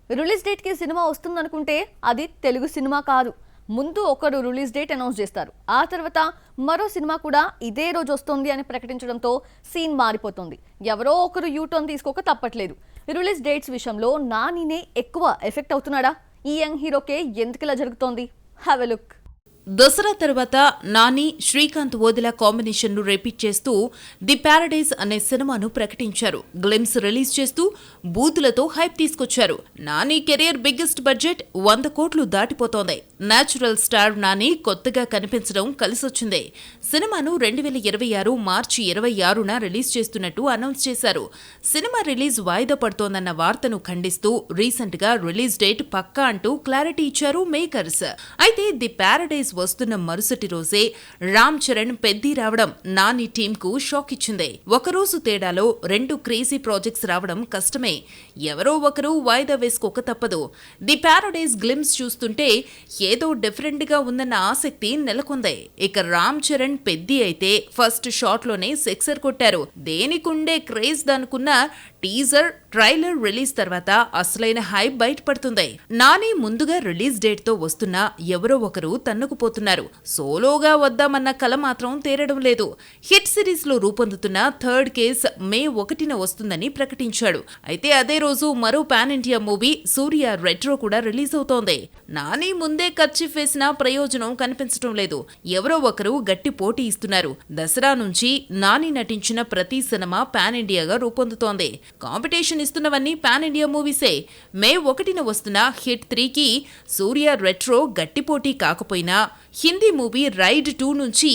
Release డేట్కి cinema వస్తుందనుకుంటే అది తెలుగు సినిమా కాదు. ముందు ఒకరు రిలీజ్ డేట్ అనౌన్స్ చేస్తారు, ఆ తర్వాత మరో సినిమా కూడా ఇదే రోజు వస్తుంది అని ప్రకటించడంతో సీన్ మారిపోతుంది. ఎవరో ఒకరు యూటర్న్ తీసుకోక తప్పట్లేదు. రిలీజ్ డేట్స్ విషయంలో నానినే ఎక్కువ ఎఫెక్ట్ అవుతున్నాడా? ఈ యంగ్ హీరోకే ఎందుకు ఇలా జరుగుతోంది? Have a look. దసరా తర్వాత నాని, శ్రీకాంత్ ఓదెలా కాంబినేషన్ ను రిపీట్ చేస్తూ ది ప్యారడైజ్ అనే సినిమాను ప్రకటించారు. గ్లిమ్స్ రిలీజ్ చేస్తూ బూతులతో హైప్ తీసుకొచ్చారు. నాని కెరీర్ బిగ్గెస్ట్ బడ్జెట్ 100 కోట్లు దాటిపోతోంది. నేచురల్ స్టార్ నాని కొత్తగా కనిపించడం కలిసొచ్చింది. సినిమాను 2026 మార్చి 26న రిలీజ్ చేస్తున్నట్టు అనౌన్స్ చేశారు. సినిమా రిలీజ్ వాయిదా పడుతోందన్న వార్తను ఖండిస్తూ రీసెంట్ గా రిలీజ్ డేట్ పక్కా అంటూ క్లారిటీ ఇచ్చారు మేకర్స్. అయితే ది ప్యారడైజ్ వస్తున్న మరుసటి రోజే రామ్ చరణ్ పెద్ది రావడం నాని టీమ్ కు షాక్ ఇచ్చింది. ఒకరోజు తేడాలో 2 క్రేజీ ప్రాజెక్ట్స్ రావడం కష్టమే. ఎవరో ఒకరు వాయిదా వేసుకోక తప్పదు. ది ప్యారడైజ్ గ్లిమ్స్ చూస్తుంటే ఏదో డిఫరెంట్ గా ఉందన్న ఆసక్తి నెలకొంది. ఇక రామ్ చరణ్ పెద్ది అయితే ఫస్ట్ షాట్ లోనే సెక్సర్ కొట్టారు. దేనికుండే క్రేజ్ దనుకున్న టీజర్, ట్రైలర్ రిలీజ్ తర్వాత అసలైన హైప్ బయటపడుతుంది. నాని ముందుగా రిలీజ్ డేట్ తో వస్తున్నా ఎవరో ఒకరు తన్నుకుపోతున్నారు. సోలోగా వద్దామన్న కల మాత్రం తీరడం లేదు. హిట్ సిరీస్ లో రూపొందుతున్న థర్డ్ కేస్ మే 1న వస్తుందని ప్రకటించాడు. అయితే అదే రోజు మరో పాన్ ఇండియా మూవీ సూర్య రెట్రో కూడా రిలీజ్ అవుతోంది. నాని ముందే కర్చీఫ్ వేసినా ప్రయోజనం కనిపించడం లేదు. ఎవరో ఒకరు గట్టి పోటీ ఇస్తున్నారు. దసరా నుంచి నాని నటించిన ప్రతి సినిమా పాన్ ఇండియాగా రూపొందుతోంది. కాంపిటీషన్ ఇస్తున్నవన్నీ పాన్ ఇండియా మూవీసే. మే 1న వస్తున్న హిట్ 3కి సూర్య రెట్రో గట్టి పోటీ కాకపోయినా హిందీ మూవీ రైడ్ 2 నుంచి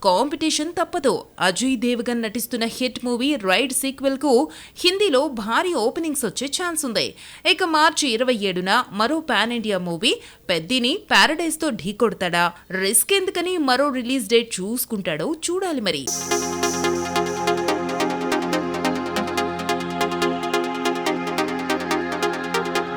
కాంపిటీషన్ తప్పదు. అజయ్ దేవగన్ నటిస్తున్న హిట్ మూవీ రైడ్ సీక్వెల్ కు హిందీలో భారీ ఓపెనింగ్స్ వచ్చే ఛాన్స్ ఉంది. ఇక మార్చి 27న మరో పాన్ ఇండియా మూవీ పెద్దిని ప్యారడైజ్ తో ఢీకొడతాడా? రిస్క్ ఎందుకని మరో రిలీజ్ డేట్ చూసుకుంటాడో చూడాలి మరి.